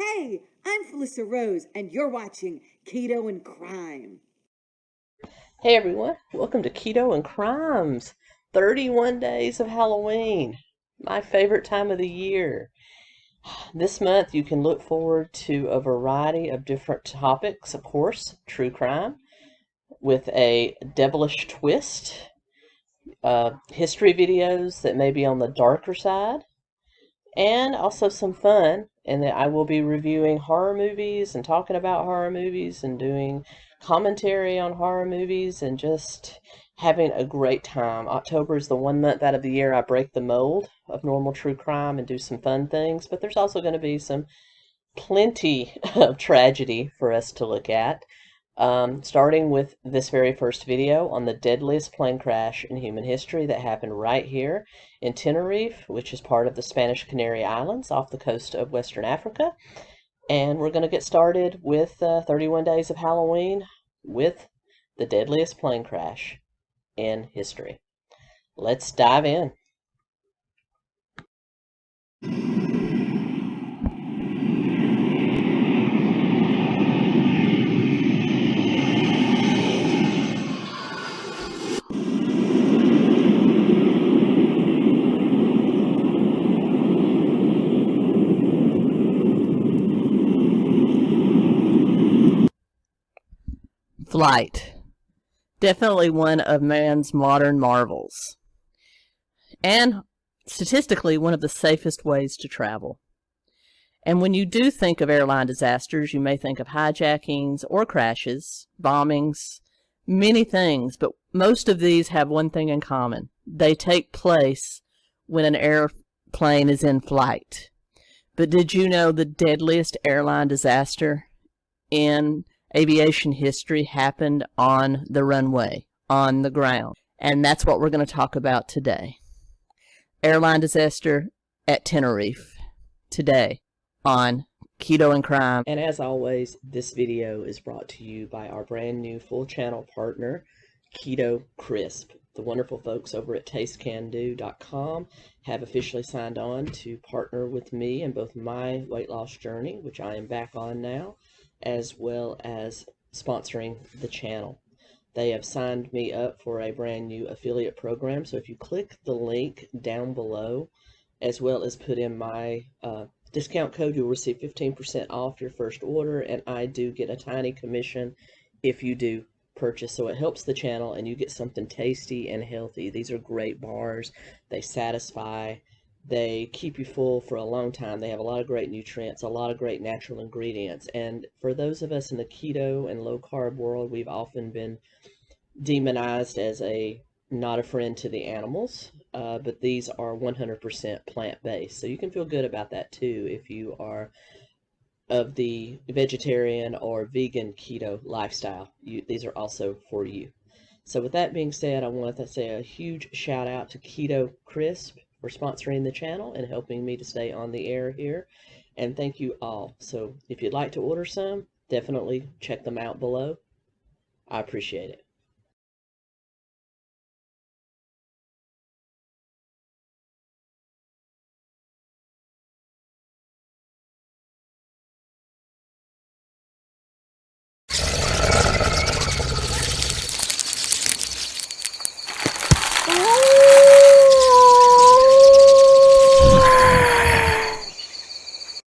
Hey, I'm Felissa Rose, and you're watching Keto and Crime. Hey everyone, welcome to Keto and Crimes. 31 days of Halloween, my favorite time of the year. This month you can look forward to a variety of different topics, of course, true crime, with a devilish twist, history videos that may be on the darker side, and also some fun, and that I will be reviewing horror movies and talking about horror movies and doing commentary on horror movies and just having a great time. October is the one month out of the year I break the mold of normal true crime and do some fun things, but there's also going to be plenty of tragedy for us to look at. Starting with this very first video on the deadliest plane crash in human history that happened right here in Tenerife, which is part of the Spanish Canary Islands off the coast of Western Africa. And we're going to get started with 31 Days of Halloween with the deadliest plane crash in history. Let's dive in. Flight. Definitely one of man's modern marvels. And statistically, one of the safest ways to travel. And when you do think of airline disasters, you may think of hijackings or crashes, bombings, many things, but most of these have one thing in common. They take place when an airplane is in flight. But did you know the deadliest airline disaster in aviation history happened on the runway, on the ground? And that's what we're going to talk about today. Airline disaster at Tenerife, today on Keto and Crime. And as always, this video is brought to you by our brand new full channel partner, Keto Krime. The wonderful folks over at 𝐲𝐿𝐼𝐷 have officially signed on to partner with me in both my weight loss journey, which I am back on now, as well as sponsoring the channel. They have signed me up for a brand new affiliate program, so if you click the link down below, as well as put in my discount code, you'll receive 15% off your first order, and I do get a tiny commission if you do purchase, so it helps the channel and you get something tasty and healthy. These are great bars. They satisfy. They keep you full for a long time. They have a lot of great nutrients, a lot of great natural ingredients. And for those of us in the keto and low carb world, we've often been demonized as not a friend to the animals, but these are 100% plant-based. So you can feel good about that too if you are of the vegetarian or vegan keto lifestyle. These are also for you. So with that being said, I want to say a huge shout out to Keto Krime for sponsoring the channel and helping me to stay on the air here. And thank you all. So if you'd like to order some, definitely check them out below. I appreciate it.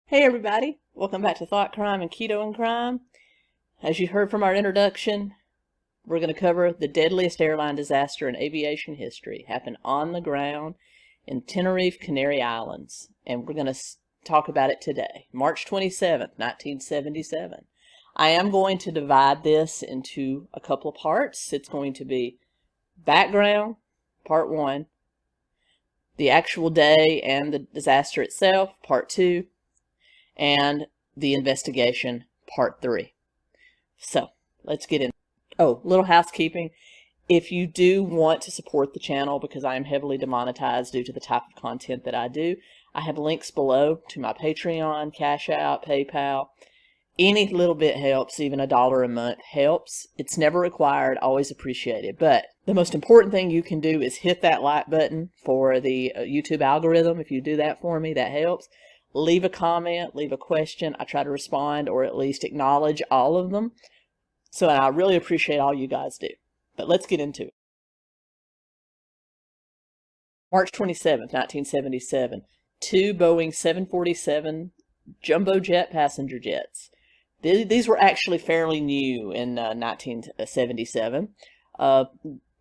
Hey everybody, welcome back to Thought Crime and Keto and Crime. As you heard from our introduction, we're going to cover the deadliest airline disaster in aviation history. It happened on the ground in Tenerife, Canary Islands, and we're going to talk about it today, March 27th, 1977. I am going to divide this into a couple of parts. It's going to be background, part 1, the actual day and the disaster itself, part 2, and the investigation, part 3. So let's get in. Oh, little housekeeping. If you do want to support the channel, because I am heavily demonetized due to the type of content that I do, I have links below to my Patreon, Cash App, PayPal. Any little bit helps, even $1 a month helps. It's never required, always appreciated. But the most important thing you can do is hit that like button for the YouTube algorithm. If you do that for me, that helps. leave a comment, leave a question. I try to respond or at least acknowledge all of them. So I really appreciate all you guys do. But let's get into it. March 27th, 1977. 2 Boeing 747 jumbo jet passenger jets. These were actually fairly new in 1977.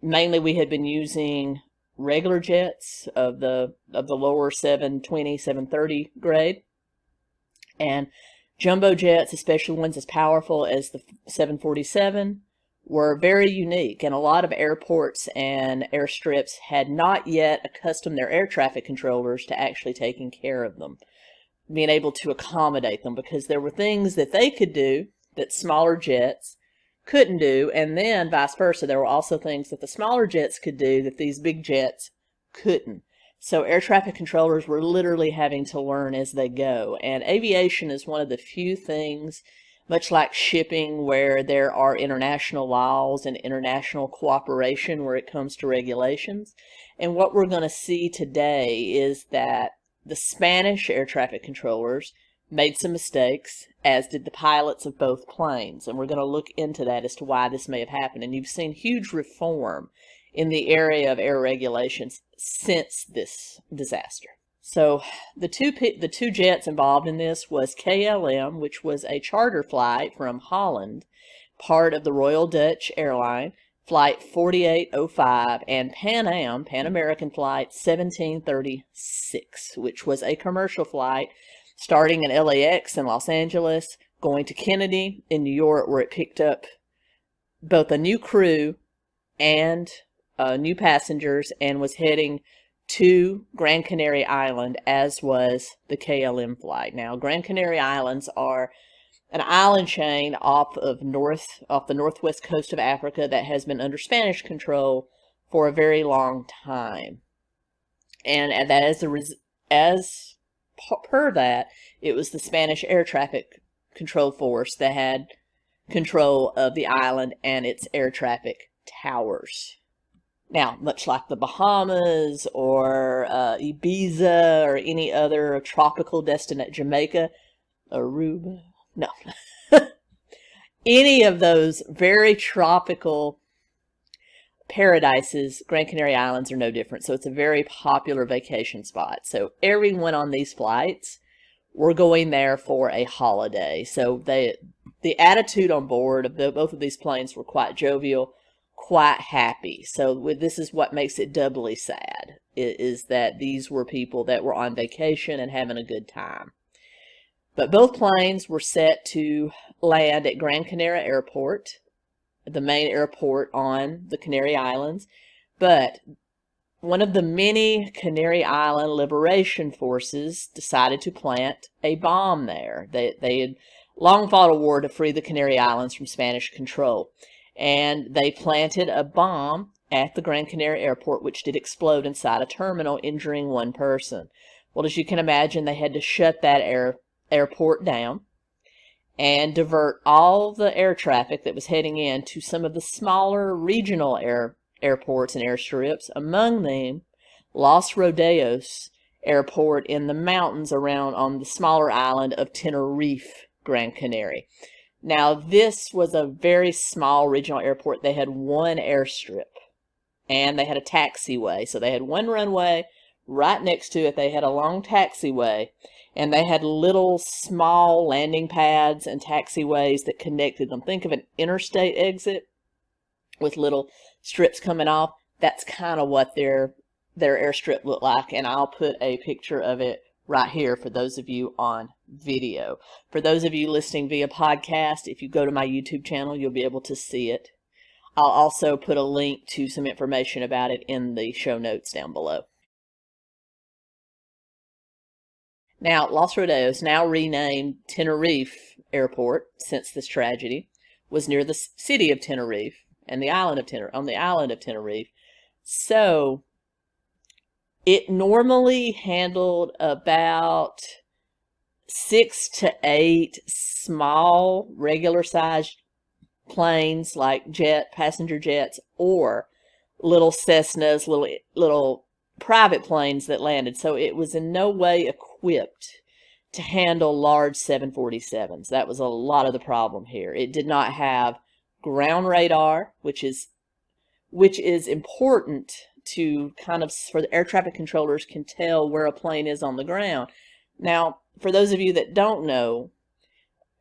Mainly we had been using regular jets of the lower 720, 730 grade. And jumbo jets, especially ones as powerful as the 747, were very unique. And a lot of airports and airstrips had not yet accustomed their air traffic controllers to actually taking care of them, being able to accommodate them, because there were things that they could do that smaller jets couldn't do, and then vice versa. There were also things that the smaller jets could do that these big jets couldn't. So air traffic controllers were literally having to learn as they go. And aviation is one of the few things, much like shipping, where there are international laws and international cooperation where it comes to regulations. And what we're going to see today is that the Spanish air traffic controllers made some mistakes, as did the pilots of both planes. And we're going to look into that as to why this may have happened. And you've seen huge reform in the area of air regulations since this disaster. So the two jets involved in this was KLM, which was a charter flight from Holland, part of the Royal Dutch Airlines, Flight 4805, and Pan American Flight 1736, which was a commercial flight starting in LAX in Los Angeles, going to Kennedy in New York, where it picked up both a new crew and new passengers, and was heading to Gran Canaria Island, as was the KLM flight. Now, Gran Canaria Islands are an island chain off the northwest coast of Africa that has been under Spanish control for a very long time. And that per that, it was the Spanish air traffic control force that had control of the island and its air traffic towers. Now, much like the Bahamas or Ibiza or any other tropical destination, Jamaica, Aruba, no. Any of those very tropical paradises, Gran Canaria Islands are no different. So it's a very popular vacation spot. So everyone on these flights were going there for a holiday. So the attitude on board of both of these planes were quite jovial, quite happy. So this is what makes it doubly sad, is that these were people that were on vacation and having a good time. But both planes were set to land at Gran Canaria Airport, the main airport on the Canary Islands. But one of the many Canary Island liberation forces decided to plant a bomb there. They had long fought a war to free the Canary Islands from Spanish control. And they planted a bomb at the Gran Canaria Airport, which did explode inside a terminal, injuring one person. Well, as you can imagine, they had to shut that airport down and divert all the air traffic that was heading in to some of the smaller regional airports and airstrips, among them Los Rodeos Airport in the mountains around on the smaller island of Tenerife, Gran Canaria. Now, this was a very small regional airport. They had one airstrip, and they had a taxiway. So they had one runway. Right next to it, they had a long taxiway, and they had little small landing pads and taxiways that connected them. Think of an interstate exit with little strips coming off. That's kind of what their airstrip looked like, and I'll put a picture of it right here for those of you on video. For those of you listening via podcast, if you go to my YouTube channel, you'll be able to see it. I'll also put a link to some information about it in the show notes down below. Now, Los Rodeos, now renamed Tenerife Airport since this tragedy, was near the city of Tenerife and the island of Tenerife. So it normally handled about 6 to 8 small, regular-sized planes like passenger jets, or little Cessnas, little private planes that landed. So it was in no way equipped to handle large 747s. That was a lot of the problem here. It did not have ground radar, which is important to kind of, for the air traffic controllers can tell where a plane is on the ground. Now, for those of you that don't know,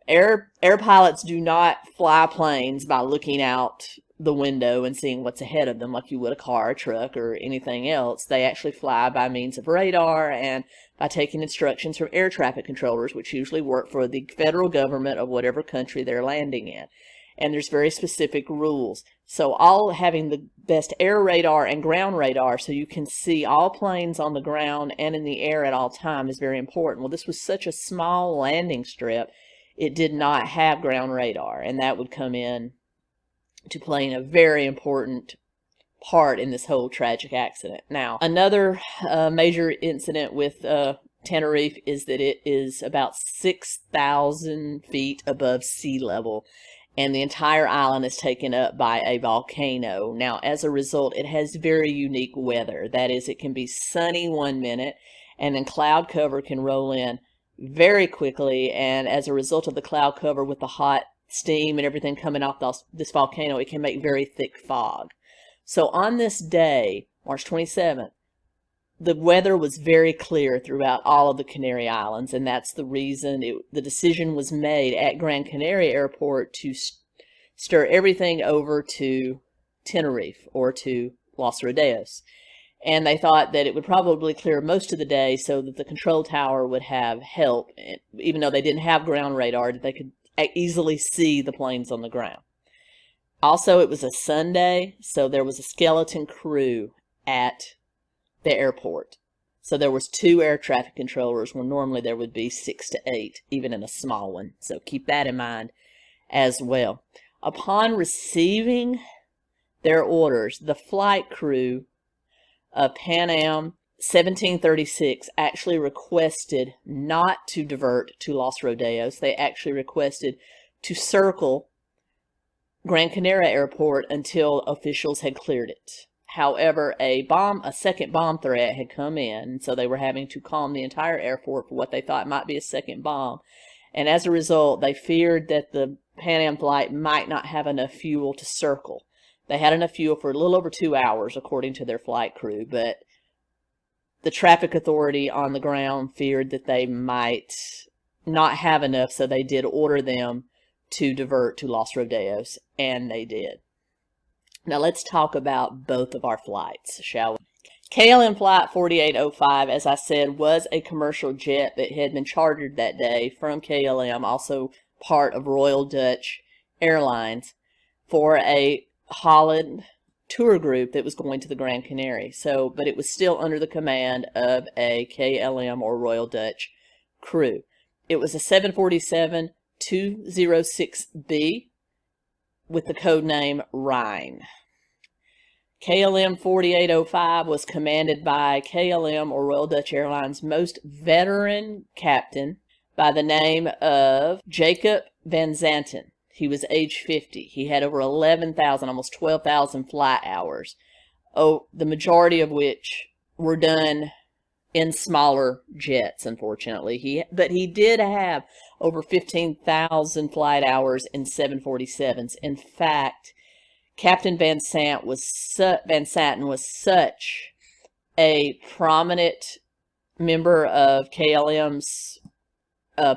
air pilots do not fly planes by looking out the window and seeing what's ahead of them like you would a car, a truck, or anything else. They actually fly by means of radar and by taking instructions from air traffic controllers, which usually work for the federal government of whatever country they're landing in. And there's very specific rules. So all having the best air radar and ground radar so you can see all planes on the ground and in the air at all time is very important. Well, this was such a small landing strip, it did not have ground radar, and that would come in to playing a very important part in this whole tragic accident. Now, another major incident with Tenerife is that it is about 6,000 feet above sea level, and the entire island is taken up by a volcano. Now, as a result, it has very unique weather. That is, it can be sunny one minute, and then cloud cover can roll in very quickly, and as a result of the cloud cover with the hot steam and everything coming off this volcano, it can make very thick fog. So on this day, March 27th, the weather was very clear throughout all of the Canary Islands, and that's the reason the decision was made at Gran Canaria Airport to stir everything over to Tenerife or to Los Rodeos. And they thought that it would probably clear most of the day so that the control tower would have help, even though they didn't have ground radar, that they could easily see the planes on the ground. Also, it was a Sunday, so there was a skeleton crew at the airport. So there was 2 air traffic controllers when normally there would be 6 to 8, even in a small one. So keep that in mind as well. Upon receiving their orders, the flight crew of Pan Am 1736 actually requested not to divert to Los Rodeos. They actually requested to circle Gran Canaria Airport until officials had cleared it. However, a second bomb threat had come in, so they were having to calm the entire airport for what they thought might be a second bomb. And as a result, they feared that the Pan Am flight might not have enough fuel to circle. They had enough fuel for a little over 2 hours, according to their flight crew, but the traffic authority on the ground feared that they might not have enough, so they did order them to divert to Los Rodeos, and they did. Now let's talk about both of our flights, shall we? KLM Flight 4805, as I said, was a commercial jet that had been chartered that day from KLM, also part of Royal Dutch Airlines, for a Holland tour group that was going to the Gran Canary. But it was still under the command of a KLM or Royal Dutch crew. It was a 747-206B with the code name Rhine. KLM 4805 was commanded by KLM or Royal Dutch Airlines' most veteran captain by the name of 𝐜𝐿 van Zanten. He was age 50. He had over 11,000, almost 12,000 flight hours, the majority of which were done in smaller jets, unfortunately. But he did have over 15,000 flight hours in 747s. In fact, Captain Van Zanten was such a prominent member of KLM's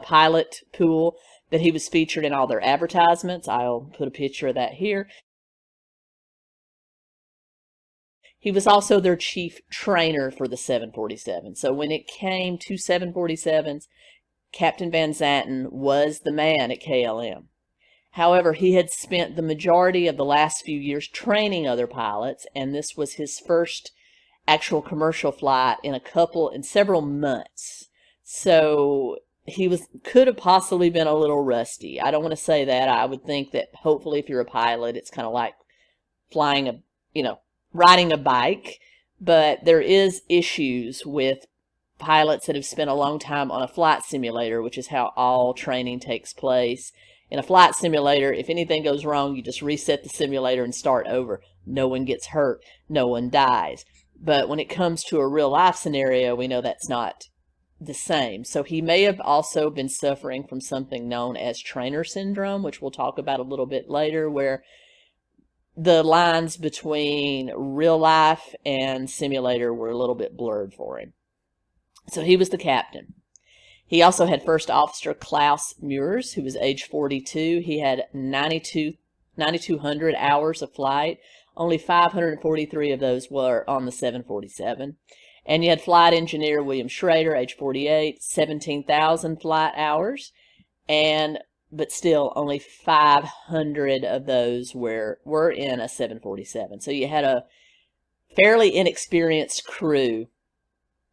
pilot pool that he was featured in all their advertisements. I'll put a picture of that here. He was also their chief trainer for the 747. So when it came to 747s, Captain Van Zanten was the man at KLM. However, he had spent the majority of the last few years training other pilots, and this was his first actual commercial flight in several months. So he could have possibly been a little rusty. I don't want to say that. I would think that hopefully if you're a pilot, it's kind of like flying riding a bike, but there is issues with pilots that have spent a long time on a flight simulator, which is how all training takes place. In a flight simulator, if anything goes wrong, you just reset the simulator and start over. No one gets hurt. No one dies. But when it comes to a real life scenario, we know that's not the same. So he may have also been suffering from something known as trainer syndrome, which we'll talk about a little bit later, where the lines between real life and simulator were a little bit blurred for him. So he was the captain. He also had First Officer 𝐿𝐼𝐸𝐯, who was age 42. He had 9,200 hours of flight. Only 543 of those were on the 747. And you had Flight Engineer William Schrader, age 48, 17,000 flight hours. But still, only 500 of those were in a 747. So you had a fairly inexperienced crew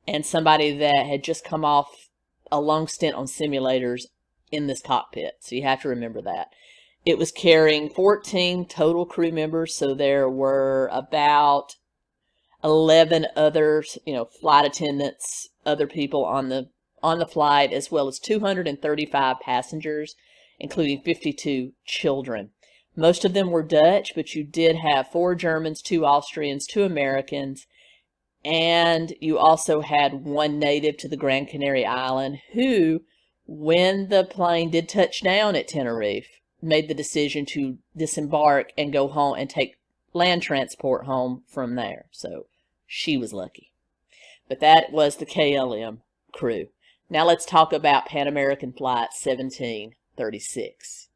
and somebody that had just come off a long stint on simulators in this cockpit. So you have to remember that. It was carrying 14 total crew members, so there were about 11 other, flight attendants, other people on the flight, as well as 235 passengers, including 52 children. Most of them were Dutch, but you did have 4 Germans, 2 Austrians, 2 Americans, and you also had 1 native to the Gran Canaria Island who, when the plane did touch down at Tenerife, made the decision to disembark and go home and take land transport home from there. So she was lucky. But that was the KLM crew. Now let's talk about Pan American Flight 1736.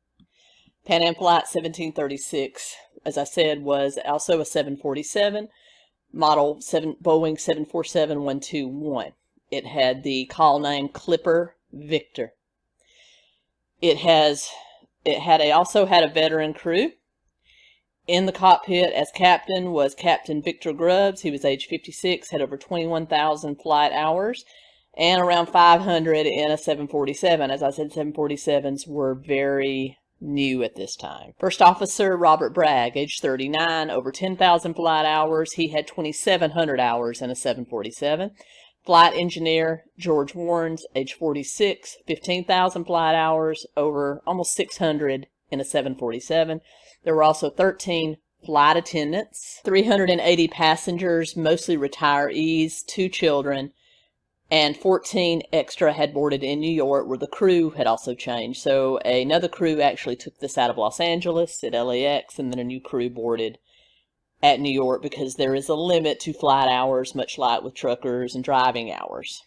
Pan Am Flight 1736, as I said, was also a 747, model Boeing 747-121. It had the call name Clipper Victor. It also had a veteran crew. In the cockpit as captain was Captain Victor Grubbs. He was age 56, had over 21,000 flight hours, and around 500 in a 747. As I said, 747s were very new at this time. First Officer Robert Bragg, age 39, over 10,000 flight hours. He had 2,700 hours in a 747. Flight Engineer George Warrens, age 46, 15,000 flight hours, over almost 600 in a 747. There were also 13 flight attendants, 380 passengers, mostly retirees, 2 children, and 14 extra had boarded in New York, where the crew had also changed. So another crew actually took this out of Los Angeles at LAX, and then a new crew boarded at New York, because there is a limit to flight hours, much like with truckers and driving hours.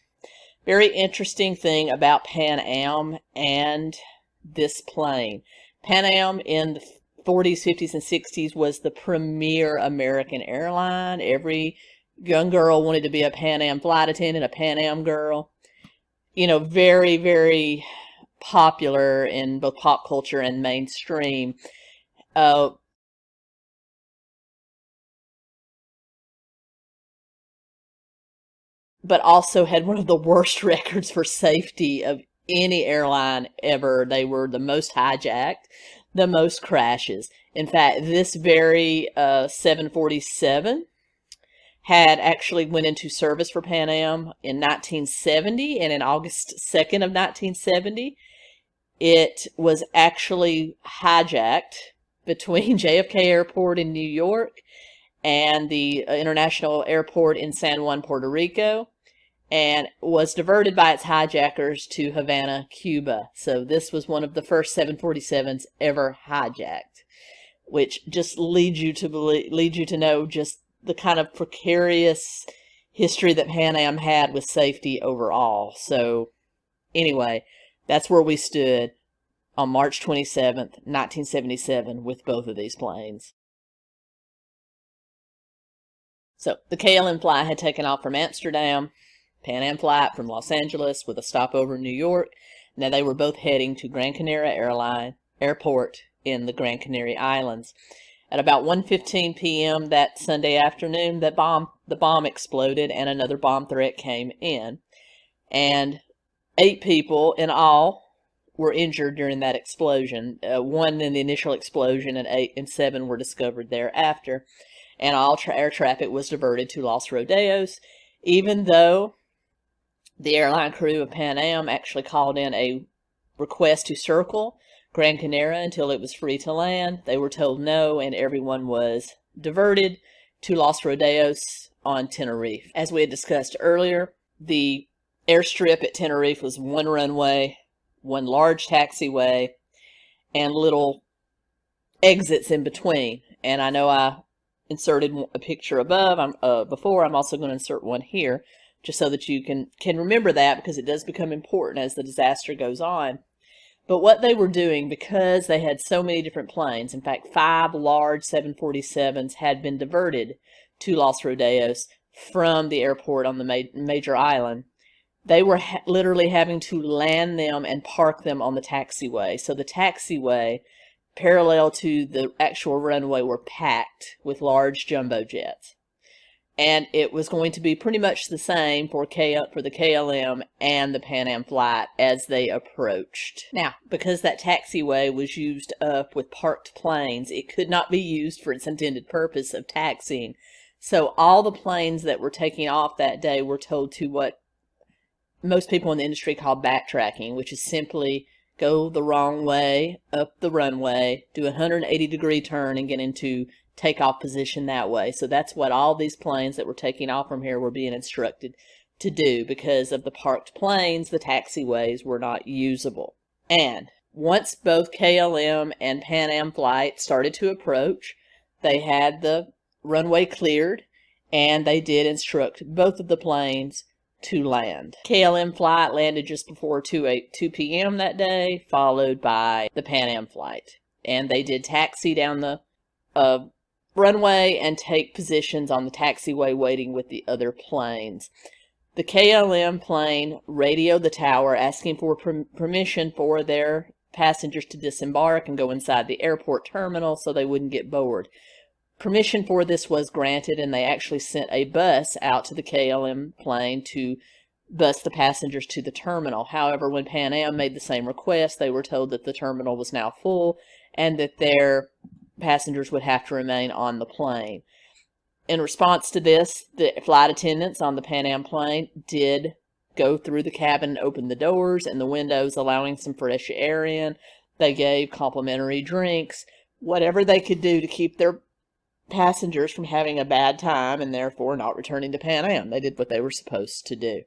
Very interesting thing about Pan Am and this plane. Pan Am in the 40s, 50s, and 60s was the premier American airline. Every young girl wanted to be a Pan Am flight attendant, a Pan Am girl. Very, very popular in both pop culture and mainstream. But also had one of the worst records for safety of any airline ever. They were the most hijacked, the most crashes. In fact, this very 747 had actually went into service for Pan Am in 1970, and in August 2nd of 1970, it was actually hijacked between JFK Airport in New York and the International Airport in San Juan, Puerto Rico, and was diverted by its hijackers to Havana, Cuba. So this was one of the first 747s ever hijacked, which just leads you to know just the kind of precarious history that Pan Am had with safety overall. So anyway, that's where we stood on March 27th, 1977 with both of these planes. So the KLM Flight had taken off from Amsterdam, Pan Am Flight from Los Angeles with a stopover in New York. Now they were both heading to Gran Canaria Airport in the Gran Canary Islands. At about 1:15 p.m. that Sunday afternoon, the bomb exploded and another bomb threat came in. And 8 people in all were injured during that explosion. 1 in the initial explosion, and 7 were discovered thereafter. And all air traffic was diverted to Los Rodeos, even though the airline crew of Pan Am actually called in a request to circle Gran Canaria until it was free to land. They were told no, and everyone was diverted to Los Rodeos on Tenerife. As we had discussed earlier, the airstrip at Tenerife was one runway, one large taxiway, and little exits in between. And I know I inserted a picture above before. I'm also going to insert one here, just so that you can remember that, because it does become important as the disaster goes on. But what they were doing, because they had so many different planes, in fact 5 large 747s had been diverted to Los Rodeos from the airport on the major island, they were literally having to land them and park them on the taxiway. So the taxiway, parallel to the actual runway, were packed with large jumbo jets. And it was going to be pretty much the same for the KLM and the Pan Am flight as they approached. Now, because that taxiway was used up with parked planes, it could not be used for its intended purpose of taxiing. So all the planes that were taking off that day were told to what most people in the industry call backtracking, which is simply go the wrong way up the runway, do a 180-degree turn, and get into takeoff position that way. So that's what all these planes that were taking off from here were being instructed to do. Because of the parked planes, the taxiways were not usable. And once both KLM and Pan Am flight started to approach, they had the runway cleared, and they did instruct both of the planes to land. KLM flight landed just before 2 p.m. that day, followed by the Pan Am flight. And they did taxi down the runway and take positions on the taxiway waiting with the other planes. The KLM plane radioed the tower asking for permission for their passengers to disembark and go inside the airport terminal so they wouldn't get bored. Permission for this was granted, and they actually sent a bus out to the KLM plane to bus the passengers to the terminal. However, when Pan Am made the same request, they were told that the terminal was now full and that their passengers would have to remain on the plane. In response to this, the flight attendants on the Pan Am plane did go through the cabin and open the doors and the windows, allowing some fresh air in. They gave complimentary drinks, whatever they could do to keep their passengers from having a bad time and therefore not returning to Pan Am. They did what they were supposed to do.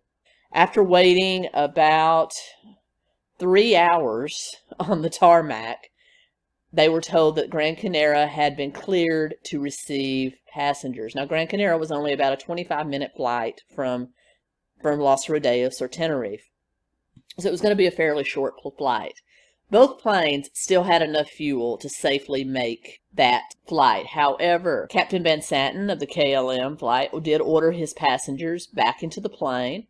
After waiting about 3 hours on the tarmac, they were told that Gran Canaria had been cleared to receive passengers. Now, Gran Canaria was only about a 25-minute flight from Los Rodeos or Tenerife, so it was going to be a fairly short flight. Both planes still had enough fuel to safely make that flight. However, Captain Van Santen of the KLM flight did order his passengers back into the plane,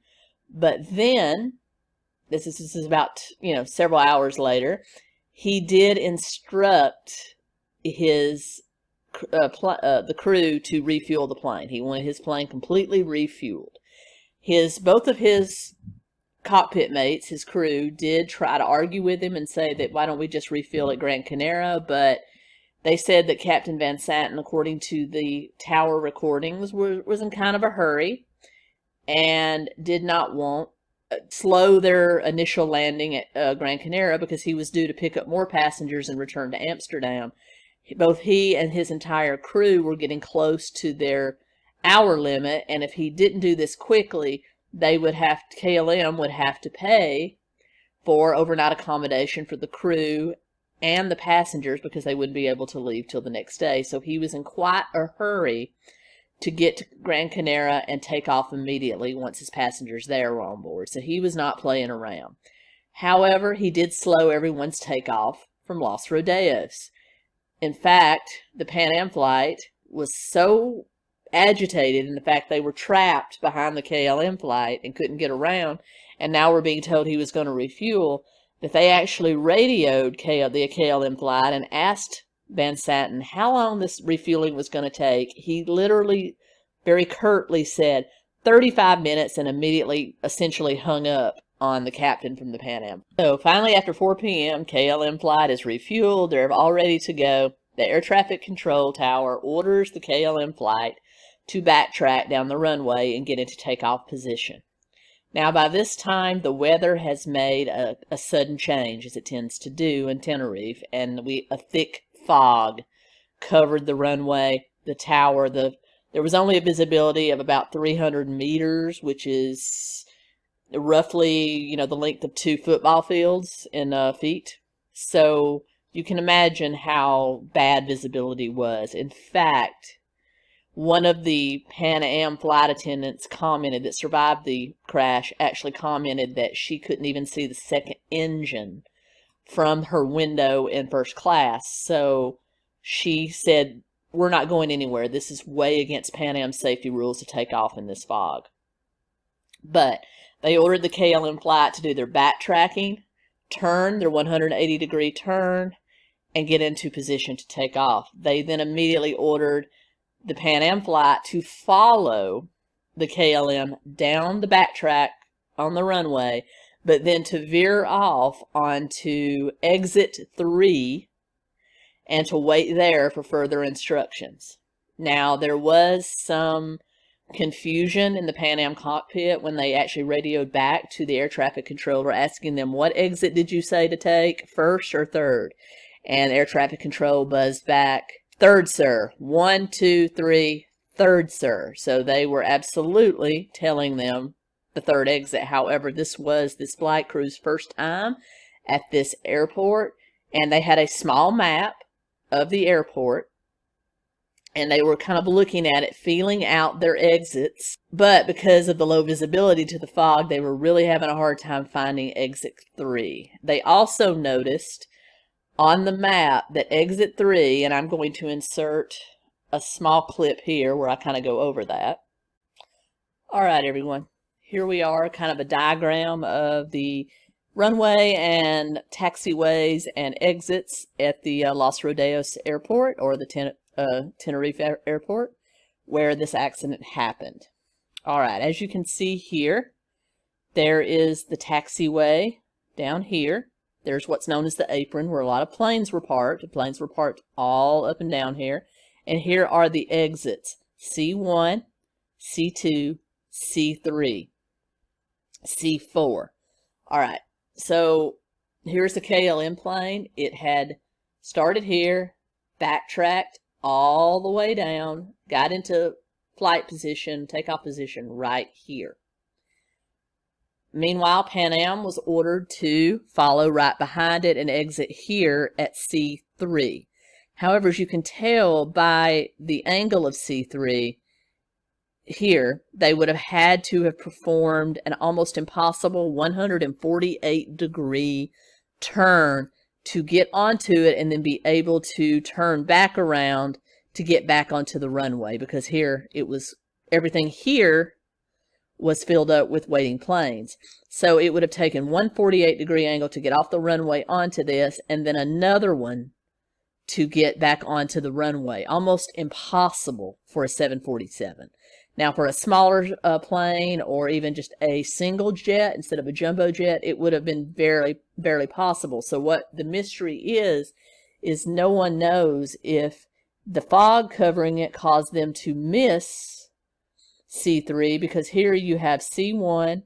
but then, this is about, several hours later, he did instruct the crew to refuel the plane. He wanted his plane completely refueled. Both of his cockpit mates, his crew, did try to argue with him and say that why don't we just refuel at Gran Canaria, but they said that Captain Van Santen, according to the tower recordings, was in kind of a hurry and did not want slow their initial landing at Gran Canaria because he was due to pick up more passengers and return to Amsterdam. Both he and his entire crew were getting close to their hour limit, and if he didn't do this quickly, KLM would have to pay for overnight accommodation for the crew and the passengers because they wouldn't be able to leave till the next day. So he was in quite a hurry to get to Gran Canaria and take off immediately once his passengers there were on board. So he was not playing around. However, he did slow everyone's takeoff from Los Rodeos. In fact, the Pan Am flight was so agitated in the fact they were trapped behind the KLM flight and couldn't get around, and now we're being told he was going to refuel, that they actually radioed the KLM flight and asked Van Santen how long this refueling was going to take. He literally, very curtly said 35 minutes and immediately essentially hung up on the captain from the Pan Am. So finally, after 4 p.m., KLM flight is refueled. They're all ready to go. The air traffic control tower orders the KLM flight to backtrack down the runway and get into takeoff position. Now, by this time, the weather has made a sudden change, as it tends to do in Tenerife, and a thick fog covered the runway, the tower. There was only a visibility of about 300 meters, which is roughly, the length of 2 football fields in feet. So you can imagine how bad visibility was. In fact, one of the Pan Am flight attendants that survived the crash actually commented that she couldn't even see the second engine from her window in first class. So she said, we're not going anywhere. This is way against Pan Am's safety rules to take off in this fog. But they ordered the KLM flight to do their backtracking, turn their 180-degree turn, and get into position to take off. They then immediately ordered the Pan Am flight to follow the KLM down the backtrack on the runway, but then to veer off onto exit 3 and to wait there for further instructions. Now, there was some confusion in the Pan Am cockpit when they actually radioed back to the air traffic controller asking them, what exit did you say to take, first or third? And air traffic control buzzed back, third, sir. 1, 2, 3, third, sir. So they were absolutely telling them the third exit. However, this was this flight crew's first time at this airport, and they had a small map of the airport, and they were kind of looking at it, feeling out their exits. But because of the low visibility to the fog, they were really having a hard time finding exit 3. They also noticed on the map that exit 3, and I'm going to insert a small clip here where I kind of go over that. All right, everyone. Here we are, kind of a diagram of the runway and taxiways and exits at the Los Rodeos Airport, or the Tenerife Airport, where this accident happened. All right, as you can see here, there is the taxiway down here. There's what's known as the apron, where a lot of planes were parked. The planes were parked all up and down here. And here are the exits, C1, C2, C3, C4. All right, so here's the KLM plane. It had started here, backtracked all the way down, got into flight position, takeoff position right here. Meanwhile, Pan Am was ordered to follow right behind it and exit here at C3. However, as you can tell by the angle of C3 here, they would have had to have performed an almost impossible 148-degree turn to get onto it and then be able to turn back around to get back onto the runway, because here everything here was filled up with waiting planes. So it would have taken 148-degree angle to get off the runway onto this, and then another one to get back onto the runway. Almost impossible for a 747. Now, for a smaller plane, or even just a single jet instead of a jumbo jet, it would have been barely possible. So what the mystery is no one knows if the fog covering it caused them to miss C3, because here you have C1,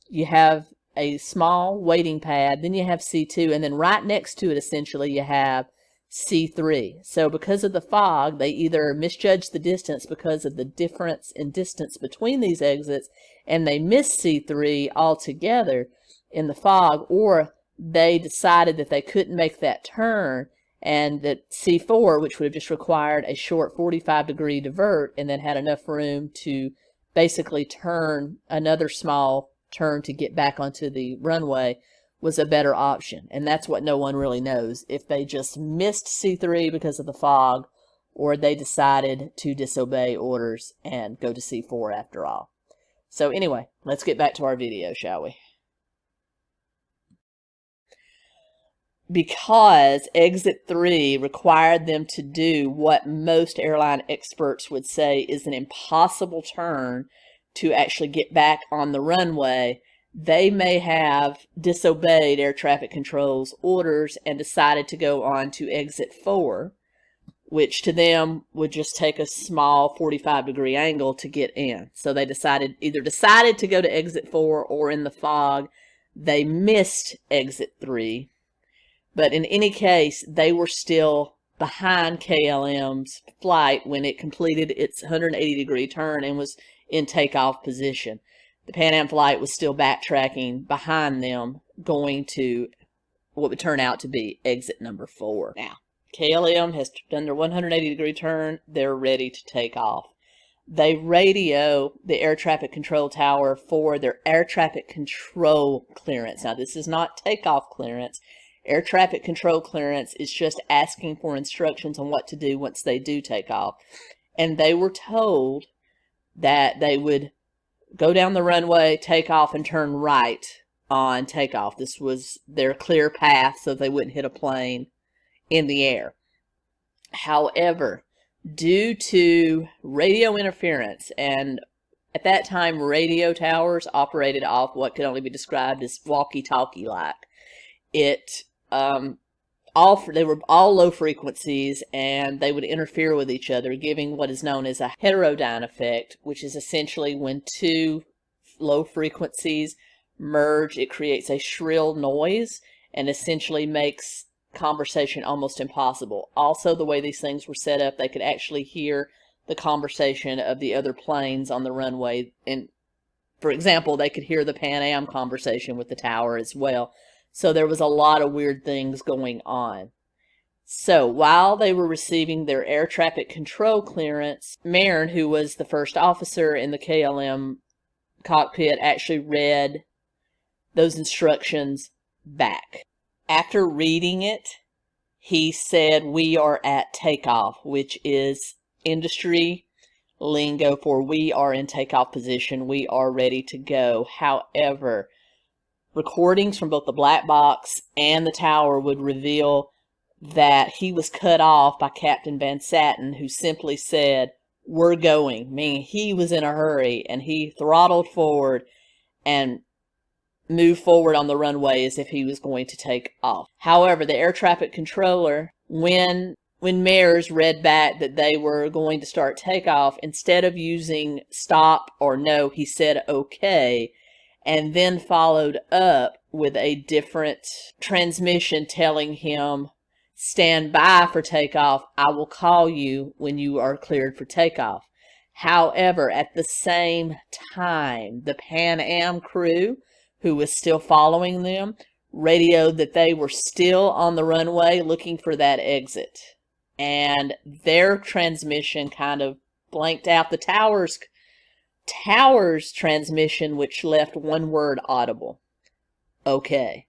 you have a small waiting pad, then you have C2, and then right next to it, essentially, you have C3. So because of the fog, they either misjudged the distance because of the difference in distance between these exits, and they missed C3 altogether in the fog, or they decided that they couldn't make that turn, and that C4, which would have just required a short 45-degree divert, and then had enough room to basically turn another small turn to get back onto the runway, was a better option. And that's what no one really knows, if they just missed C3 because of the fog, or they decided to disobey orders and go to C4 after all. So anyway, let's get back to our video, shall we? Because exit 3 required them to do what most airline experts would say is an impossible turn to actually get back on the runway, they may have disobeyed air traffic control's orders and decided to go on to exit 4, which to them would just take a small 45-degree angle to get in. So they either decided to go to exit 4, or in the fog, they missed exit 3. But in any case, they were still behind KLM's flight when it completed its 180-degree turn and was in takeoff position. The Pan Am flight was still backtracking behind them, going to what would turn out to be exit number 4. Now, KLM has done their 180-degree turn. They're ready to take off. They radio the air traffic control tower for their air traffic control clearance. Now, this is not takeoff clearance. Air traffic control clearance is just asking for instructions on what to do once they do take off. And they were told that they would go down the runway, take off, and turn right on takeoff. This was their clear path so they wouldn't hit a plane in the air. However, due to radio interference, and at that time radio towers operated off what could only be described as walkie-talkie like. They were all low frequencies, and they would interfere with each other, giving what is known as a heterodyne effect, which is essentially when two low frequencies merge, it creates a shrill noise and essentially makes conversation almost impossible. Also, the way these things were set up, they could actually hear the conversation of the other planes on the runway. And for example, they could hear the Pan Am conversation with the tower as well. So there was a lot of weird things going on. So while they were receiving their air traffic control clearance, Marin, who was the first officer in the KLM cockpit, actually read those instructions back. After reading it, he said, "We are at takeoff," which is industry lingo for we are in takeoff position, we are ready to go. However, recordings from both the black box and the tower would reveal that he was cut off by Captain Van Satten, who simply said, "We're going," meaning he was in a hurry, and he throttled forward and moved forward on the runway as if he was going to take off. However, the air traffic controller, when Mares read back that they were going to start takeoff, instead of using stop or no, he said okay, and then followed up with a different transmission telling him, "Stand by for takeoff. I will call you when you are cleared for takeoff." However, at the same time, the Pan Am crew, who was still following them, radioed that they were still on the runway looking for that exit. And their transmission kind of blanked out the tower's transmission, which left one word audible: okay.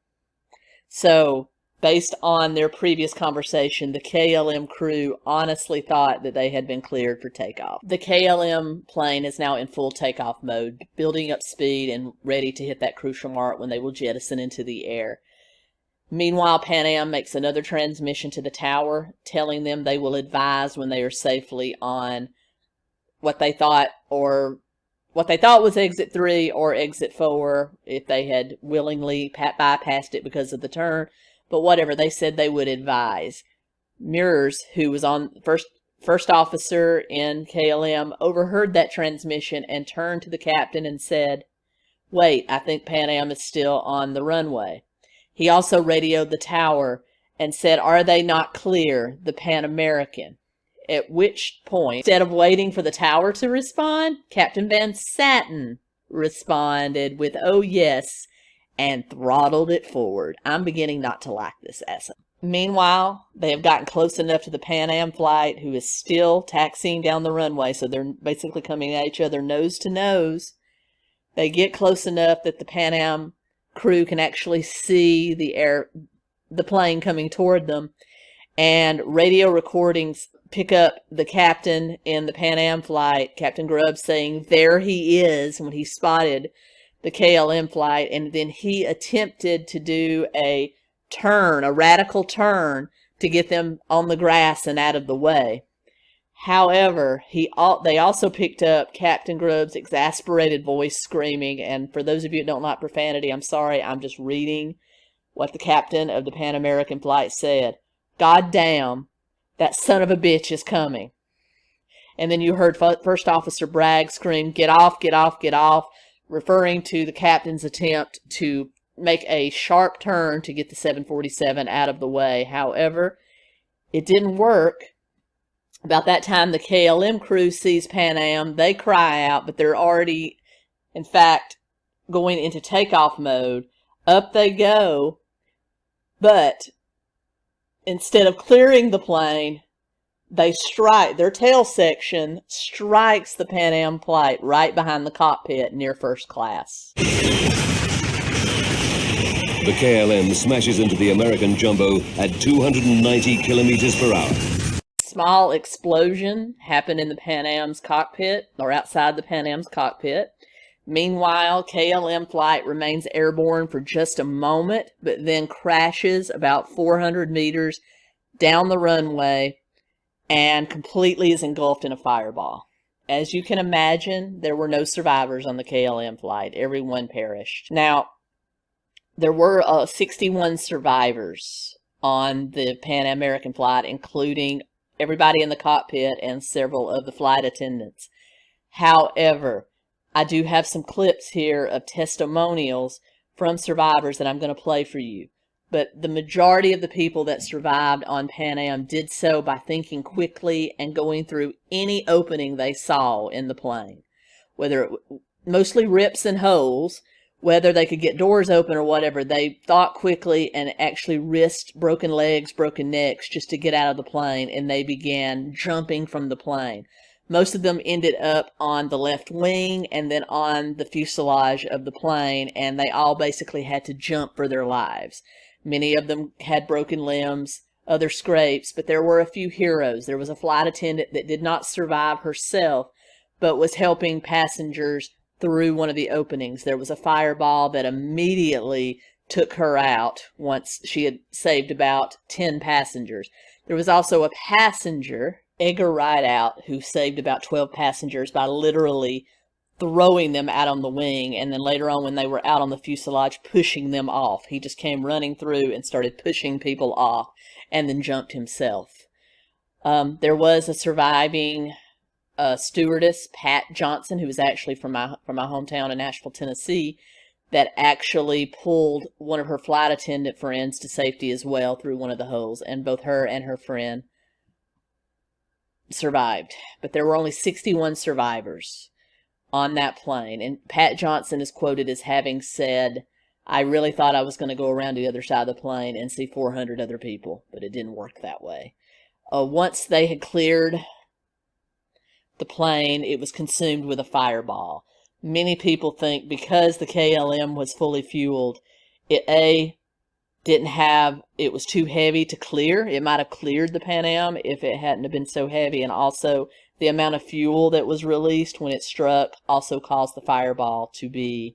So, based on their previous conversation, the KLM crew honestly thought that they had been cleared for takeoff. The KLM plane is now in full takeoff mode, building up speed and ready to hit that crucial mark when they will jettison into the air. Meanwhile, Pan Am makes another transmission to the tower, telling them they will advise when they are safely on what they thought was exit 3 or exit 4, if they had willingly bypassed it because of the turn. But whatever, they said they would advise. Mears, who was on first officer in KLM, overheard that transmission and turned to the captain and said, "Wait, I think Pan Am is still on the runway." He also radioed the tower and said, "Are they not clear, the Pan American?" At which point, instead of waiting for the tower to respond, Captain Van Satten responded with, "Oh yes," and throttled it forward. I'm beginning not to like this asset. Meanwhile, they have gotten close enough to the Pan Am flight, who is still taxiing down the runway, so they're basically coming at each other nose to nose. They get close enough that the Pan Am crew can actually see the plane coming toward them, and radio recordings pick up the captain in the Pan Am flight, Captain Grubb, saying there he is when he spotted the KLM flight, and then he attempted to do a radical turn to get them on the grass and out of the way. However, they also picked up Captain Grubb's exasperated voice screaming, and for those of you that don't like profanity, I'm sorry, I'm just reading what the captain of the Pan American flight said. "God damn, that son of a bitch is coming." And then you heard First Officer Bragg scream, "Get off, get off, get off," referring to the captain's attempt to make a sharp turn to get the 747 out of the way. However, it didn't work. About that time, the KLM crew sees Pan Am. They cry out, but they're already, in fact, going into takeoff mode. Up they go, but instead of clearing the plane, they strike, their tail section strikes the Pan Am flight right behind the cockpit near first class. The KLM smashes into the American Jumbo at 290 kilometers per hour. Small explosion happened in the Pan Am's cockpit, or outside the Pan Am's cockpit. Meanwhile, KLM Flight remains airborne for just a moment, but then crashes about 400 meters down the runway and completely is engulfed in a fireball. As you can imagine, there were no survivors on the KLM flight. Everyone perished. Now, there were 61 survivors on the Pan American flight, including everybody in the cockpit and several of the flight attendants. However, I do have some clips here of testimonials from survivors that I'm going to play for you. But the majority of the people that survived on Pan Am did so by thinking quickly and going through any opening they saw in the plane. Whether it mostly rips and holes, whether they could get doors open or whatever, they thought quickly and actually risked broken legs, broken necks just to get out of the plane, and they began jumping from the plane. Most of them ended up on the left wing and then on the fuselage of the plane, and they all basically had to jump for their lives. Many of them had broken limbs, other scrapes, but there were a few heroes. There was a flight attendant that did not survive herself, but was helping passengers through one of the openings. There was a fireball that immediately took her out once she had saved about 10 passengers. There was also a passenger, Edgar Rideout, who saved about 12 passengers by literally throwing them out on the wing, and then later on when they were out on the fuselage, pushing them off. He just came running through and started pushing people off and then jumped himself. There was a surviving stewardess, Pat Johnson, who was actually from my hometown in Nashville, Tennessee, that actually pulled one of her flight attendant friends to safety as well through one of the holes, and both her and her friend survived. But there were only 61 survivors on that plane, and Pat Johnson is quoted as having said, "I really thought I was going to go around the other side of the plane and see 400 other people, but it didn't work that way." Once they had cleared the plane, it was consumed with a fireball. Many people think because the KLM was fully fueled, it was too heavy to clear. It might have cleared the Pan Am if it hadn't have been so heavy, and also the amount of fuel that was released when it struck also caused the fireball to be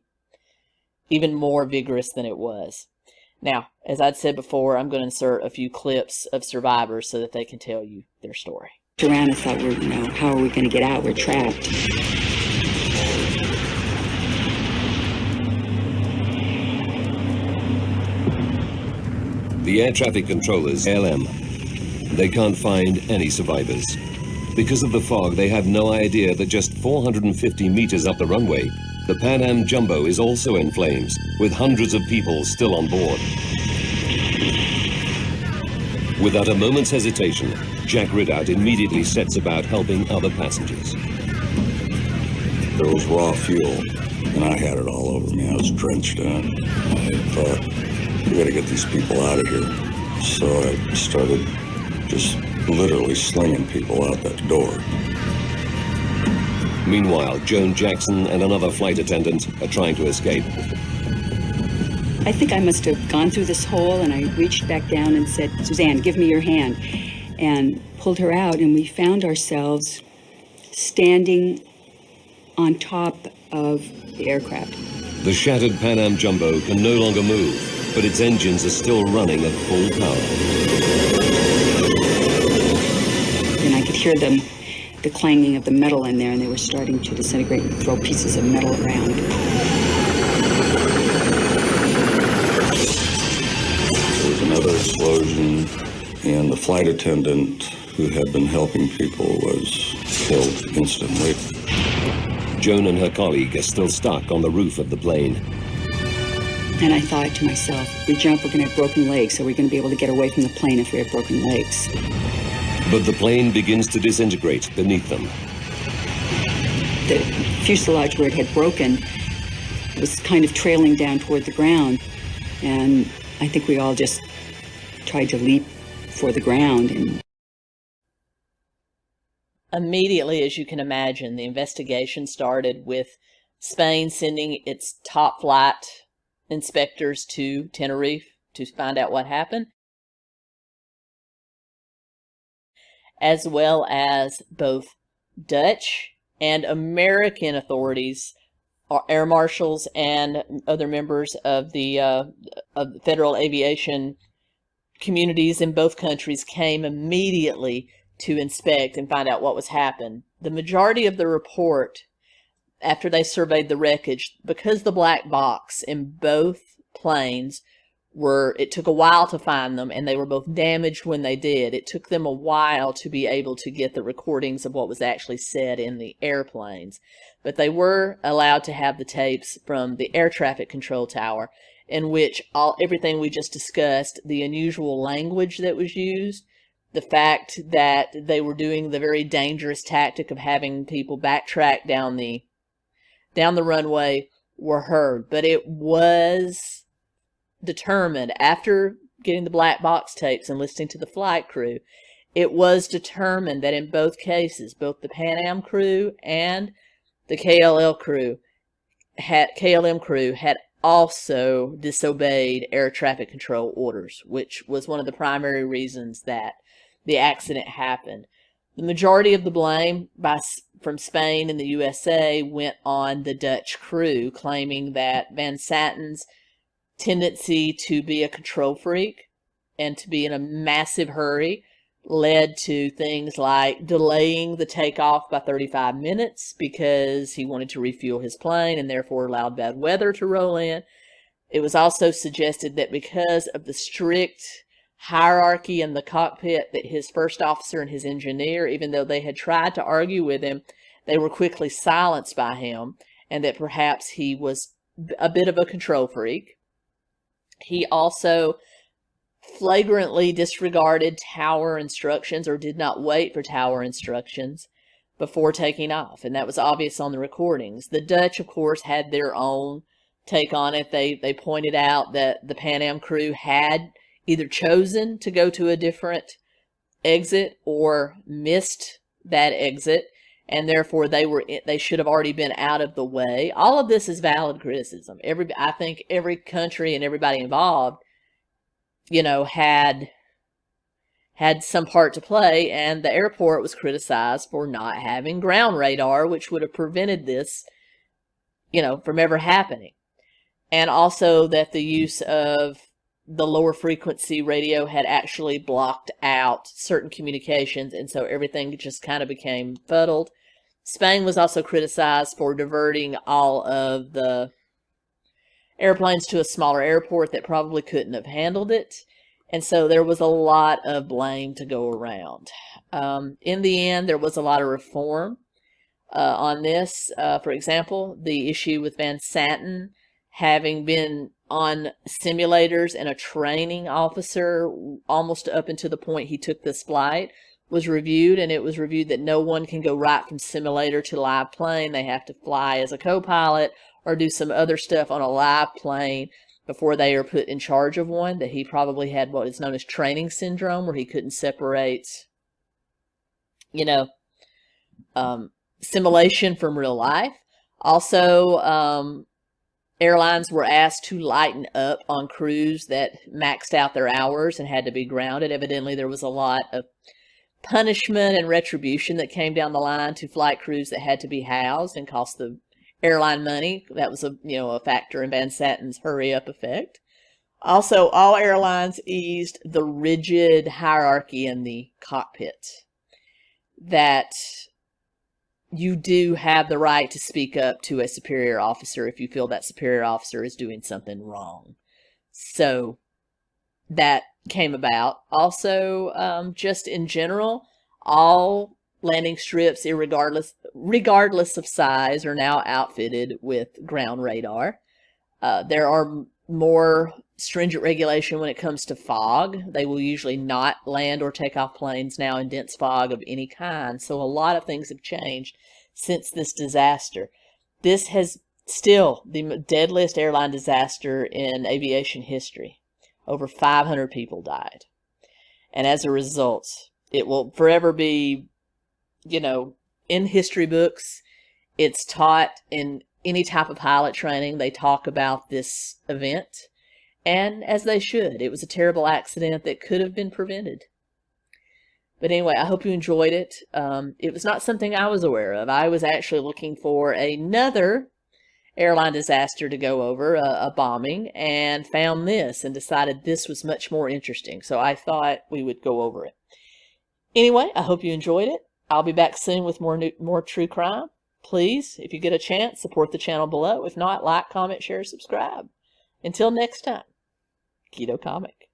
even more vigorous than it was. Now, as I'd said before, I'm going to insert a few clips of survivors so that they can tell you their story. Around, I thought, how are we going to get out? We're trapped. The air traffic controllers, KLM, they can't find any survivors. Because of the fog, they have no idea that just 450 meters up the runway, the Pan Am Jumbo is also in flames, with hundreds of people still on board. Without a moment's hesitation, Jack Ridout immediately sets about helping other passengers. There was raw fuel, and I had it all over me. I was drenched in. I thought, we gotta get these people out of here. So I started just literally slinging people out that door. Meanwhile, Joan Jackson and another flight attendant are trying to escape. I think I must have gone through this hole, and I reached back down and said, "Suzanne, give me your hand," and pulled her out, and we found ourselves standing on top of the aircraft. The shattered Pan Am Jumbo can no longer move, but its engines are still running at full power. And I could hear the clanging of the metal in there, and they were starting to disintegrate and throw pieces of metal around. There was another explosion, and the flight attendant who had been helping people was killed instantly. Joan and her colleague are still stuck on the roof of the plane. And I thought to myself, if we jump, we're going to have broken legs, so we're going to be able to get away from the plane if we have broken legs. But the plane begins to disintegrate beneath them. The fuselage where it had broken was kind of trailing down toward the ground. And I think we all just tried to leap for the ground. And immediately, as you can imagine, the investigation started with Spain sending its top flight inspectors to Tenerife to find out what happened, as well as both Dutch and American authorities, air marshals and other members of the federal aviation communities in both countries came immediately to inspect and find out what was happening. The majority of the report, after they surveyed the wreckage, because the black box in both planes it took a while to find them, and they were both damaged when they did. It took them a while to be able to get the recordings of what was actually said in the airplanes. But they were allowed to have the tapes from the air traffic control tower, in which everything we just discussed, the unusual language that was used, the fact that they were doing the very dangerous tactic of having people backtrack down the runway, were heard. But it was determined, after getting the black box tapes and listening to the flight crew, it was determined that in both cases, both the Pan Am crew and the KLM crew had also disobeyed air traffic control orders, which was one of the primary reasons that the accident happened. The majority of the blame from Spain and the USA went on the Dutch crew, claiming that Van Satten's tendency to be a control freak and to be in a massive hurry led to things like delaying the takeoff by 35 minutes because he wanted to refuel his plane and therefore allowed bad weather to roll in. It was also suggested that because of the strict hierarchy in the cockpit, that his first officer and his engineer, even though they had tried to argue with him, they were quickly silenced by him, and that perhaps he was a bit of a control freak. He also flagrantly disregarded tower instructions, or did not wait for tower instructions before taking off, and that was obvious on the recordings. The Dutch, of course, had their own take on it. They pointed out that the Pan Am crew had either chosen to go to a different exit or missed that exit, and therefore they should have already been out of the way. All of this is valid criticism. I think every country and everybody involved, had some part to play, and the airport was criticized for not having ground radar, which would have prevented this, from ever happening. And also that the use of the lower frequency radio had actually blocked out certain communications, and so everything just kind of became fuddled. Spain was also criticized for diverting all of the airplanes to a smaller airport that probably couldn't have handled it, and so there was a lot of blame to go around. In the end, there was a lot of reform on this. For example, the issue with Van Satten having been on simulators and a training officer almost up until the point he took this flight was reviewed, and it was reviewed that no one can go right from simulator to live plane. They have to fly as a co-pilot or do some other stuff on a live plane before they are put in charge of one, that he probably had what is known as training syndrome, where he couldn't separate, simulation from real life. Also, airlines were asked to lighten up on crews that maxed out their hours and had to be grounded. Evidently, there was a lot of punishment and retribution that came down the line to flight crews that had to be housed and cost the airline money. That was a factor in Van Satten's hurry up effect. Also, all airlines eased the rigid hierarchy in the cockpit, that you do have the right to speak up to a superior officer if you feel that superior officer is doing something wrong. So that came about. Also, just in general, all landing strips, regardless of size, are now outfitted with ground radar. There are more stringent regulation when it comes to fog. They will usually not land or take off planes now in dense fog of any kind. So a lot of things have changed since this disaster. This has Still, the deadliest airline disaster in aviation history. Over 500 people died. And as a result, it will forever be, in history books. It's taught in any type of pilot training. They talk about this event. And as they should. It was a terrible accident that could have been prevented. But anyway, I hope you enjoyed it. It was not something I was aware of. I was actually looking for another airline disaster to go over, a bombing, and found this and decided this was much more interesting. So I thought we would go over it. Anyway, I hope you enjoyed it. I'll be back soon with more true crime. Please, if you get a chance, support the channel below. If not, like, comment, share, subscribe. Until next time, Keto Comic.